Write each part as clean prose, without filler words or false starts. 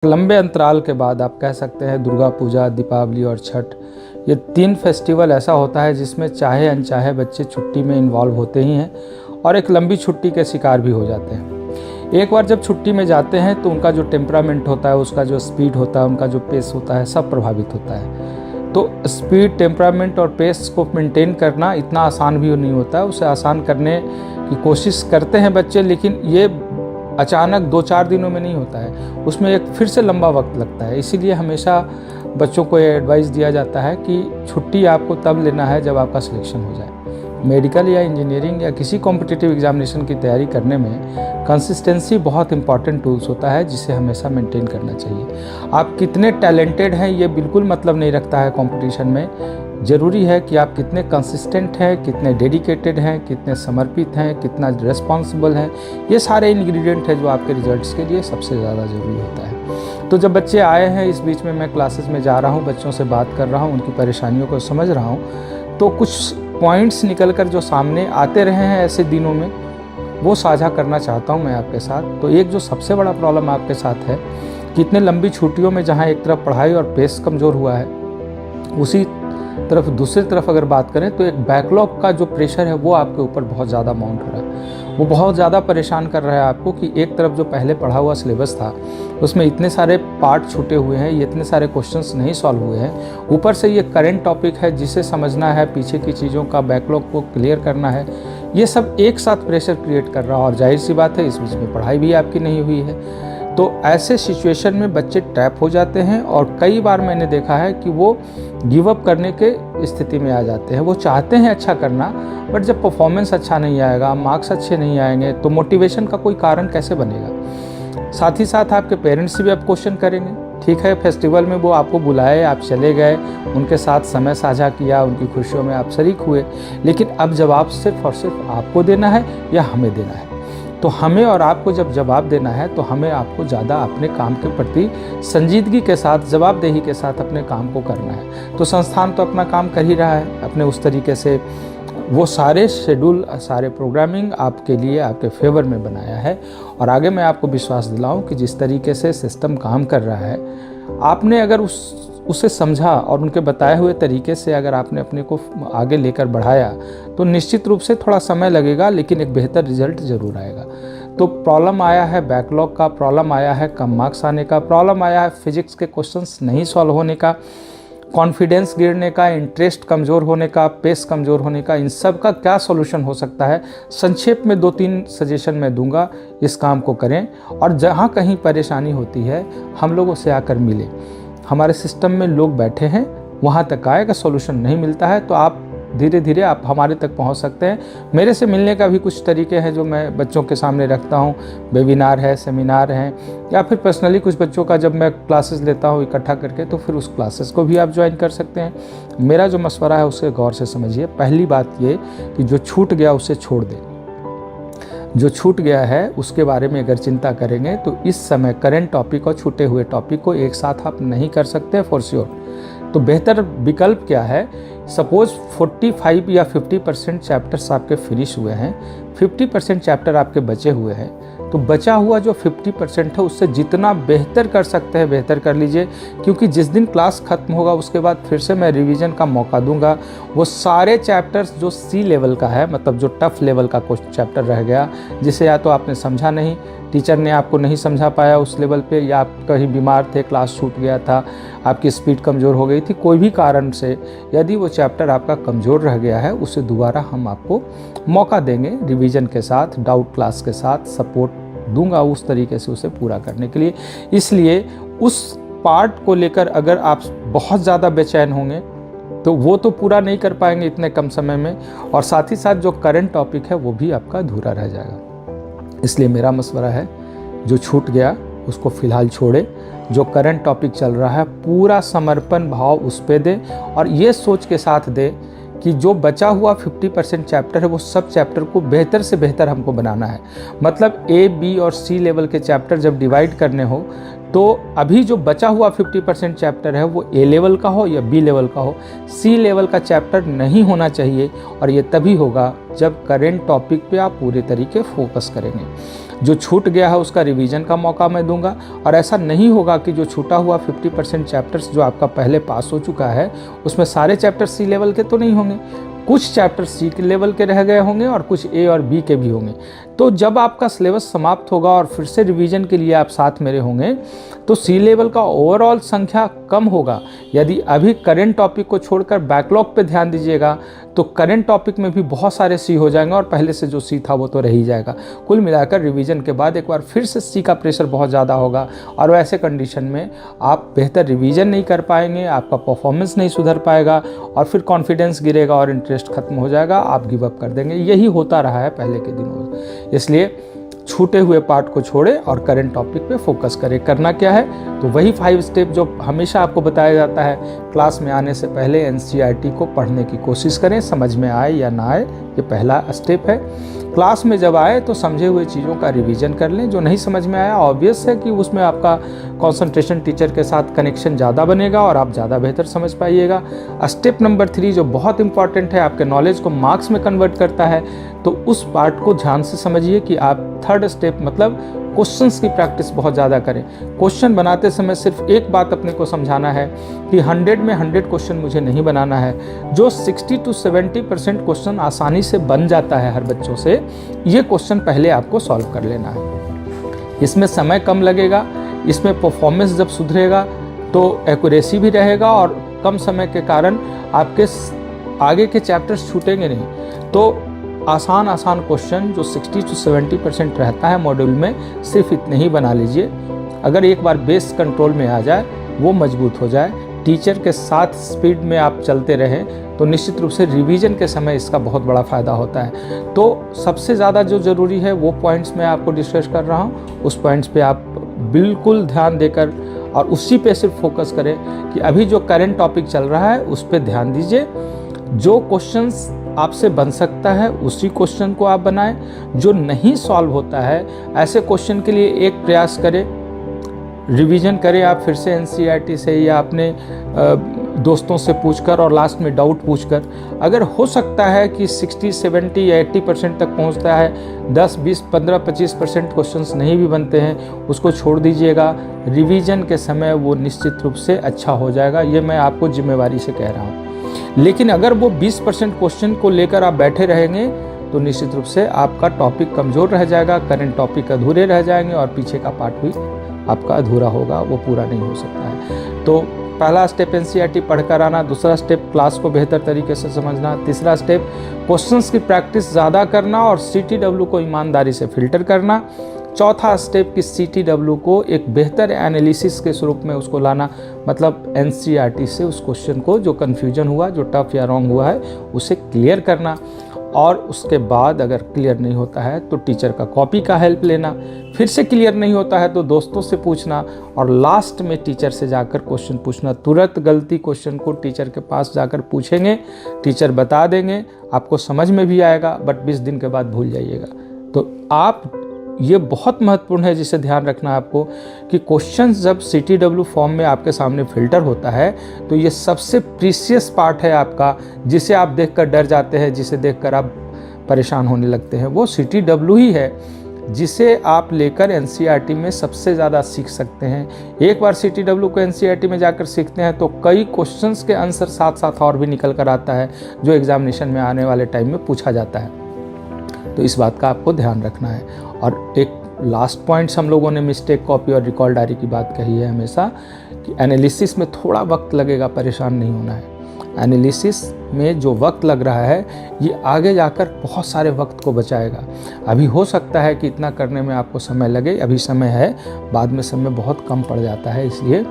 लंबे अंतराल के बाद आप कह सकते हैं दुर्गा पूजा, दीपावली और छठ, ये 3 फेस्टिवल ऐसा होता है जिसमें चाहे अनचाहे बच्चे छुट्टी में इन्वॉल्व होते ही हैं और एक लंबी छुट्टी के शिकार भी हो जाते हैं। एक बार जब छुट्टी में जाते हैं तो उनका जो टेम्परामेंट होता है, उसका जो स्पीड होता है, उनका जो पेस होता है, सब प्रभावित होता है। तो स्पीड, टेम्परामेंट और पेस को मेंटेन करना इतना आसान भी नहीं होता है। उसे आसान करने की कोशिश करते हैं बच्चे, लेकिन ये अचानक 2-4 दिनों में नहीं होता है, उसमें एक फिर से लंबा वक्त लगता है। इसीलिए हमेशा बच्चों को ये एडवाइस दिया जाता है कि छुट्टी आपको तब लेना है जब आपका सिलेक्शन हो जाए। मेडिकल या इंजीनियरिंग या किसी कॉम्पिटिटिव एग्जामिनेशन की तैयारी करने में कंसिस्टेंसी बहुत इंपॉर्टेंट टूल्स होता है, जिसे हमेशा मेंटेन करना चाहिए। आप कितने टैलेंटेड हैं ये बिल्कुल मतलब नहीं रखता है कंपटीशन में। ज़रूरी है कि आप कितने कंसिस्टेंट हैं, कितने डेडिकेटेड हैं, कितने समर्पित हैं, कितना रिस्पॉन्सिबल हैं। ये सारे इंग्रेडिएंट है जो आपके रिजल्ट्स के लिए सबसे ज़्यादा ज़रूरी होता है। तो जब बच्चे आए हैं, इस बीच में मैं क्लासेस में जा रहा हूँ, बच्चों से बात कर रहा हूँ, उनकी परेशानियों को समझ रहा हूँ, तो कुछ पॉइंट्स निकल कर जो सामने आते रहे हैं ऐसे दिनों में, वो साझा करना चाहता हूँ मैं आपके साथ। तो एक जो सबसे बड़ा प्रॉब्लम आपके साथ है कि इतने लंबी छुट्टियों में जहाँ एक तरफ पढ़ाई और पेस कमज़ोर हुआ है, उसी तरफ दूसरी तरफ अगर बात करें तो एक बैकलॉग का जो प्रेशर है वो आपके ऊपर बहुत ज़्यादा माउंट हो रहा है। वो बहुत ज़्यादा परेशान कर रहा है आपको कि एक तरफ जो पहले पढ़ा हुआ सिलेबस था उसमें इतने सारे पार्ट छूटे हुए हैं, ये इतने सारे क्वेश्चंस नहीं सॉल्व हुए हैं, ऊपर से ये करंट टॉपिक है जिसे समझना है, पीछे की चीज़ों का बैकलॉग को क्लियर करना है। ये सब एक साथ प्रेशर क्रिएट कर रहा है और जाहिर सी बात है इस बीच में पढ़ाई भी आपकी नहीं हुई है। तो ऐसे सिचुएशन में बच्चे ट्रैप हो जाते हैं और कई बार मैंने देखा है कि वो गिव अप करने के स्थिति में आ जाते हैं। वो चाहते हैं अच्छा करना, बट जब परफॉर्मेंस अच्छा नहीं आएगा, मार्क्स अच्छे नहीं आएंगे, तो मोटिवेशन का कोई कारण कैसे बनेगा। साथ ही साथ आपके पेरेंट्स भी अब क्वेश्चन करेंगे। ठीक है, फेस्टिवल में वो आपको बुलाए, आप चले गए, उनके साथ समय साझा किया, उनकी खुशियों में आप शरीक हुए, लेकिन अब जवाब सिर्फ और सिर्फ आपको देना है या हमें देना है। तो हमें और आपको जब जवाब देना है तो हमें आपको ज़्यादा अपने काम के प्रति संजीदगी के साथ, जवाबदेही के साथ अपने काम को करना है। तो संस्थान तो अपना काम कर ही रहा है अपने उस तरीके से, वो सारे शेड्यूल, सारे प्रोग्रामिंग आपके लिए, आपके फेवर में बनाया है। और आगे मैं आपको विश्वास दिलाऊं कि जिस तरीके से सिस्टम काम कर रहा है, आपने अगर उसे समझा और उनके बताए हुए तरीके से अगर आपने अपने को आगे लेकर बढ़ाया तो निश्चित रूप से थोड़ा समय लगेगा, लेकिन एक बेहतर रिजल्ट ज़रूर आएगा। तो प्रॉब्लम आया है बैकलॉग का, प्रॉब्लम आया है कम मार्क्स आने का, प्रॉब्लम आया है फिजिक्स के क्वेश्चंस नहीं सॉल्व होने का, कॉन्फिडेंस गिरने का, इंटरेस्ट कमज़ोर होने का, पेस कमज़ोर होने का, इन सब का क्या सॉल्यूशन हो सकता है, संक्षेप में 2-3 सजेशन मैं दूंगा। इस काम को करें और जहाँ कहीं परेशानी होती है हम लोगों से आकर मिलें। हमारे सिस्टम में लोग बैठे हैं, वहाँ तक आए, अगर सॉल्यूशन नहीं मिलता है तो आप धीरे धीरे आप हमारे तक पहुँच सकते हैं। मेरे से मिलने का भी कुछ तरीके हैं जो मैं बच्चों के सामने रखता हूँ। वेबिनार है, सेमिनार हैं, या फिर पर्सनली कुछ बच्चों का जब मैं क्लासेस लेता हूँ इकट्ठा करके, तो फिर उस क्लासेस को भी आप ज्वाइन कर सकते हैं। मेरा जो मशवरा है उसे गौर से समझिए। पहली बात ये कि जो छूट गया उसे छोड़ दें। जो छूट गया है उसके बारे में अगर चिंता करेंगे तो इस समय करंट टॉपिक और छूटे हुए टॉपिक को एक साथ आप नहीं कर सकते फॉर श्योर। तो बेहतर विकल्प क्या है, सपोज 45 या 50% चैप्टर्स आपके फिनिश हुए हैं, 50% चैप्टर आपके बचे हुए हैं, तो बचा हुआ जो 50% है उससे जितना बेहतर कर सकते हैं बेहतर कर लीजिए। क्योंकि जिस दिन क्लास ख़त्म होगा उसके बाद फिर से मैं रिवीजन का मौका दूंगा। वो सारे चैप्टर्स जो सी लेवल का है, मतलब जो टफ लेवल का कुछ चैप्टर रह गया, जिसे या तो आपने समझा नहीं, टीचर ने आपको नहीं समझा पाया उस लेवल पे, या आप कहीं बीमार थे, क्लास छूट गया था, आपकी स्पीड कमज़ोर हो गई थी, कोई भी कारण से यदि वो चैप्टर आपका कमज़ोर रह गया है, उसे दोबारा हम आपको मौका देंगे रिवीजन के साथ, डाउट क्लास के साथ सपोर्ट दूंगा उस तरीके से उसे पूरा करने के लिए। इसलिए उस पार्ट को लेकर अगर आप बहुत ज़्यादा बेचैन होंगे तो वो तो पूरा नहीं कर पाएंगे इतने कम समय में, और साथ ही साथ जो करंट टॉपिक है वो भी आपका अधूरा रह जाएगा। इसलिए मेरा मशवरा है, जो छूट गया उसको फ़िलहाल छोड़े, जो करंट टॉपिक चल रहा है पूरा समर्पण भाव उस पे दे, और ये सोच के साथ दे कि जो बचा हुआ 50% चैप्टर है वो सब चैप्टर को बेहतर से बेहतर हमको बनाना है। मतलब ए, बी और सी लेवल के चैप्टर जब डिवाइड करने हो तो अभी जो बचा हुआ 50% चैप्टर है वो ए लेवल का हो या बी लेवल का हो, सी लेवल का चैप्टर नहीं होना चाहिए। और ये तभी होगा जब करेंट टॉपिक पे आप पूरे तरीके फोकस करेंगे। जो छूट गया है उसका रिवीजन का मौका मैं दूंगा। और ऐसा नहीं होगा कि जो छूटा हुआ 50% चैप्टर्स जो आपका पहले पास हो चुका है उसमें सारे चैप्टर्स सी लेवल के तो नहीं होंगे, कुछ चैप्टर सी के लेवल के रह गए होंगे और कुछ ए और बी के भी होंगे। तो जब आपका सिलेबस समाप्त होगा और फिर से रिवीजन के लिए आप साथ मेरे होंगे तो सी लेवल का ओवरऑल संख्या कम होगा। यदि अभी करेंट टॉपिक को छोड़कर बैकलॉग पे ध्यान दीजिएगा तो करेंट टॉपिक में भी बहुत सारे सी हो जाएंगे और पहले से जो सी था वो तो रह ही जाएगा। कुल मिलाकर रिवीजन के बाद एक बार फिर से सी का प्रेशर बहुत ज़्यादा होगा और वैसे कंडीशन में आप बेहतर रिवीजन नहीं कर पाएंगे, आपका परफॉर्मेंस नहीं सुधर पाएगा और फिर कॉन्फिडेंस गिरेगा और इंटरेस्ट खत्म हो जाएगा, आप गिव अप कर देंगे। यही होता रहा है पहले के दिनों में। इसलिए छूटे हुए पार्ट को छोड़े और करंट टॉपिक पे फोकस करें। करना क्या है तो वही 5 स्टेप जो हमेशा आपको बताया जाता है, क्लास में आने से पहले एनसीईआरटी को पढ़ने की कोशिश करें, समझ में आए या ना आए, ये पहला स्टेप है। क्लास में जब आए तो समझे हुए चीज़ों का रिवीजन कर लें। जो नहीं समझ में आया ऑब्वियस है कि उसमें आपका कंसंट्रेशन टीचर के साथ कनेक्शन ज़्यादा बनेगा और आप ज़्यादा बेहतर समझ पाइएगा। स्टेप नंबर 3 जो बहुत इंपॉर्टेंट है, आपके नॉलेज को मार्क्स में कन्वर्ट करता है, तो उस पार्ट को ध्यान से समझिए कि आप थर्ड स्टेप मतलब क्वेश्चंस की प्रैक्टिस बहुत ज़्यादा करें। क्वेश्चन बनाते समय सिर्फ एक बात अपने को समझाना है कि 100 में 100 क्वेश्चन मुझे नहीं बनाना है। जो 60 to 70% क्वेश्चन आसानी से बन जाता है हर बच्चों से, ये क्वेश्चन पहले आपको सॉल्व कर लेना है। इसमें समय कम लगेगा, इसमें परफॉर्मेंस जब सुधरेगा तो एक्यूरेसी भी रहेगा और कम समय के कारण आपके आगे के चैप्टर्स छूटेंगे नहीं। तो आसान क्वेश्चन जो 60 to 70% रहता है मॉड्यूल में, सिर्फ इतने ही बना लीजिए। अगर एक बार बेस कंट्रोल में आ जाए, वो मजबूत हो जाए, टीचर के साथ स्पीड में आप चलते रहें तो निश्चित रूप से रिवीजन के समय इसका बहुत बड़ा फ़ायदा होता है। तो सबसे ज़्यादा जो ज़रूरी है वो पॉइंट्स मैं आपको डिस्कस कर रहा हूँ, उस पॉइंट्स पे आप बिल्कुल ध्यान देकर और उसी पे सिर्फ फोकस करें कि अभी जो करंट टॉपिक चल रहा है उस पर ध्यान दीजिए। जो क्वेश्चंस आपसे बन सकता है उसी क्वेश्चन को आप बनाएं। जो नहीं सॉल्व होता है ऐसे क्वेश्चन के लिए एक प्रयास करें, रिवीजन करें आप फिर से एनसीईआरटी से या अपने दोस्तों से पूछकर और लास्ट में डाउट पूछकर। अगर हो सकता है कि 60, 70 या 80% तक पहुंचता है, 10, 20, 15, 25% क्वेश्चंस नहीं भी बनते हैं, उसको छोड़ दीजिएगा। रिवीजन के समय वो निश्चित रूप से अच्छा हो जाएगा, ये मैं आपको जिम्मेवारी से कह रहा हूँ। लेकिन अगर वो 20% क्वेश्चन को लेकर आप बैठे रहेंगे तो निश्चित रूप से आपका टॉपिक कमज़ोर रह जाएगा, करंट टॉपिक अधूरे रह जाएंगे और पीछे का पार्ट भी आपका अधूरा होगा, वो पूरा नहीं हो सकता है। तो पहला स्टेप एनसीईआरटी पढ़कर आना, दूसरा स्टेप क्लास को बेहतर तरीके से समझना, तीसरा स्टेप क्वेश्चंस की प्रैक्टिस ज़्यादा करना और सीटीडब्ल्यू को ईमानदारी से फिल्टर करना, चौथा स्टेप कि सीटीडब्ल्यू को एक बेहतर एनालिसिस के स्वरूप में उसको लाना, मतलब एनसीईआरटी से उस क्वेश्चन को जो कन्फ्यूजन हुआ, जो टफ या रॉन्ग हुआ है, उसे क्लियर करना। और उसके बाद अगर क्लियर नहीं होता है तो टीचर का कॉपी का हेल्प लेना, फिर से क्लियर नहीं होता है तो दोस्तों से पूछना और लास्ट में टीचर से जाकर क्वेश्चन पूछना। तुरंत गलती क्वेश्चन को टीचर के पास जाकर पूछेंगे, टीचर बता देंगे, आपको समझ में भी आएगा, बट 20 दिन के बाद भूल जाइएगा। तो आप ये बहुत महत्वपूर्ण है जिसे ध्यान रखना आपको कि क्वेश्चंस जब सीटीडब्ल्यू फॉर्म में आपके सामने फिल्टर होता है तो ये सबसे प्रीशियस पार्ट है आपका, जिसे आप देखकर डर जाते हैं, जिसे देखकर आप परेशान होने लगते हैं। वो सीटीडब्ल्यू ही है जिसे आप लेकर एनसीईआरटी में सबसे ज़्यादा सीख सकते हैं। एक बार सीटीडब्ल्यू को एनसीईआरटी में जाकर सीखते हैं तो कई क्वेश्चंस के आंसर साथ साथ और भी निकल कर आता है जो एग्जामिनेशन में आने वाले टाइम में पूछा जाता है। तो इस बात का आपको ध्यान रखना है। और एक लास्ट पॉइंट्स हम लोगों ने मिस्टेक कॉपी और रिकॉल डायरी की बात कही है हमेशा कि एनालिसिस में थोड़ा वक्त लगेगा, परेशान नहीं होना है। एनालिसिस में जो वक्त लग रहा है ये आगे जाकर बहुत सारे वक्त को बचाएगा। अभी हो सकता है कि इतना करने में आपको समय लगे, अभी समय है, बाद में समय बहुत कम पड़ जाता है। इसलिए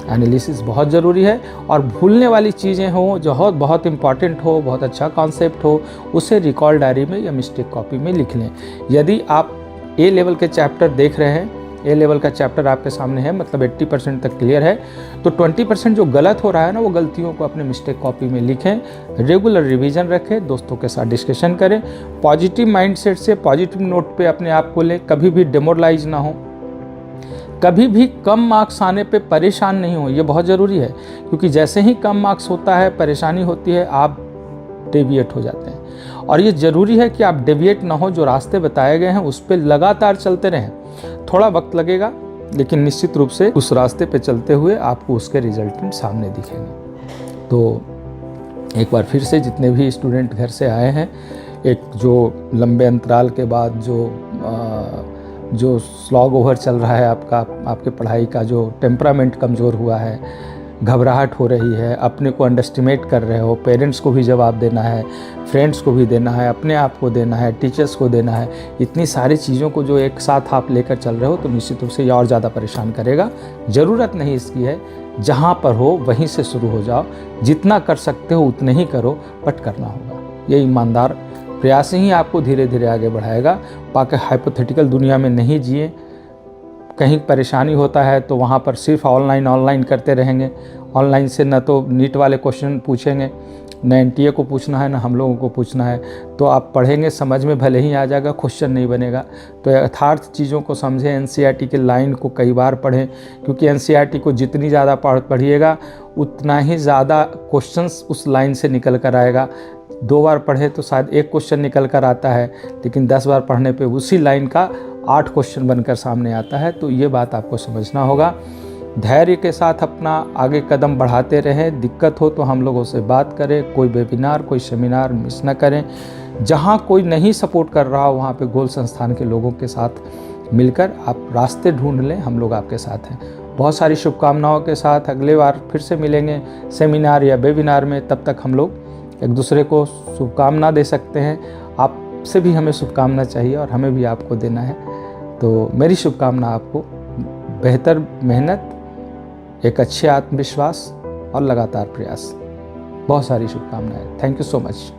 एनालिसिस बहुत ज़रूरी है और भूलने वाली चीज़ें हो जो बहुत इंपॉर्टेंट हो, बहुत अच्छा कॉन्सेप्ट हो, उसे रिकॉल डायरी में या मिस्टेक कॉपी में लिख लें। यदि आप ए लेवल के चैप्टर देख रहे हैं, ए लेवल का चैप्टर आपके सामने है, मतलब 80% तक क्लियर है, तो 20% जो गलत हो रहा है ना, वो गलतियों को अपने मिस्टेक कॉपी में लिखें, रेगुलर रिवीजन रखें, दोस्तों के साथ डिस्कशन करें, पॉजिटिव माइंडसेट से पॉजिटिव नोट पे अपने आप को लें, कभी भी डिमोरलाइज ना हो, कभी भी कम मार्क्स आने पे परेशान नहीं हो। ये बहुत ज़रूरी है क्योंकि जैसे ही कम मार्क्स होता है, परेशानी होती है, आप डेविएट हो जाते हैं। और ये ज़रूरी है कि आप डेविएट ना हो, जो रास्ते बताए गए हैं उस पर लगातार चलते रहें। थोड़ा वक्त लगेगा लेकिन निश्चित रूप से उस रास्ते पे चलते हुए आपको उसके रिजल्ट सामने दिखेंगे। तो एक बार फिर से जितने भी स्टूडेंट घर से आए हैं, एक जो लंबे अंतराल के बाद जो स्लॉग ओवर चल रहा है आपके पढ़ाई का, जो टेम्परामेंट कमज़ोर हुआ है, घबराहट हो रही है, अपने को अंडरस्टिमेट कर रहे हो, पेरेंट्स को भी जवाब देना है, फ्रेंड्स को भी देना है, अपने आप को देना है, टीचर्स को देना है, इतनी सारी चीज़ों को जो एक साथ आप लेकर चल रहे हो तो निश्चित रूप से ये और ज़्यादा परेशान करेगा। ज़रूरत नहीं इसकी है, जहाँ पर हो वहीं से शुरू हो जाओ, जितना कर सकते हो उतने ही करो, बट करना होगा। ये ईमानदार प्रयास ही आपको धीरे धीरे आगे बढ़ाएगा। बाकी हाइपोथेटिकल दुनिया में नहीं जिए। कहीं परेशानी होता है तो वहाँ पर सिर्फ ऑनलाइन करते रहेंगे। ऑनलाइन से न तो नीट वाले क्वेश्चन पूछेंगे, न एनटीए को पूछना है, न हम लोगों को पूछना है। तो आप पढ़ेंगे, समझ में भले ही आ जाएगा, क्वेश्चन नहीं बनेगा। तो यथार्थ चीज़ों को समझें, एनसीईआरटी के लाइन को कई बार पढ़ें, क्योंकि एनसीईआरटी को जितनी ज़्यादा पढ़िएगा उतना ही ज़्यादा क्वेश्चंस उस लाइन से निकल कर आएगा। 2 बार पढ़े तो शायद एक क्वेश्चन निकल कर आता है, लेकिन 10 बार पढ़ने पे उसी लाइन का 8 क्वेश्चन बनकर सामने आता है। तो ये बात आपको समझना होगा। धैर्य के साथ अपना आगे कदम बढ़ाते रहें। दिक्कत हो तो हम लोगों से बात करें, कोई वेबिनार, कोई सेमिनार मिस न करें। जहाँ कोई नहीं सपोर्ट कर रहा हो वहाँ पे गोल संस्थान के लोगों के साथ मिलकर आप रास्ते ढूंढ लें, हम लोग आपके साथ हैं। बहुत सारी शुभकामनाओं के साथ अगले बार फिर से मिलेंगे सेमिनार या वेबिनार में। तब तक हम लोग एक दूसरे को शुभकामना दे सकते हैं। आपसे भी हमें शुभकामना चाहिए और हमें भी आपको देना है। तो मेरी शुभकामना आपको बेहतर मेहनत, एक अच्छे आत्मविश्वास और लगातार प्रयास। बहुत सारी शुभकामनाएं। Thank you so much.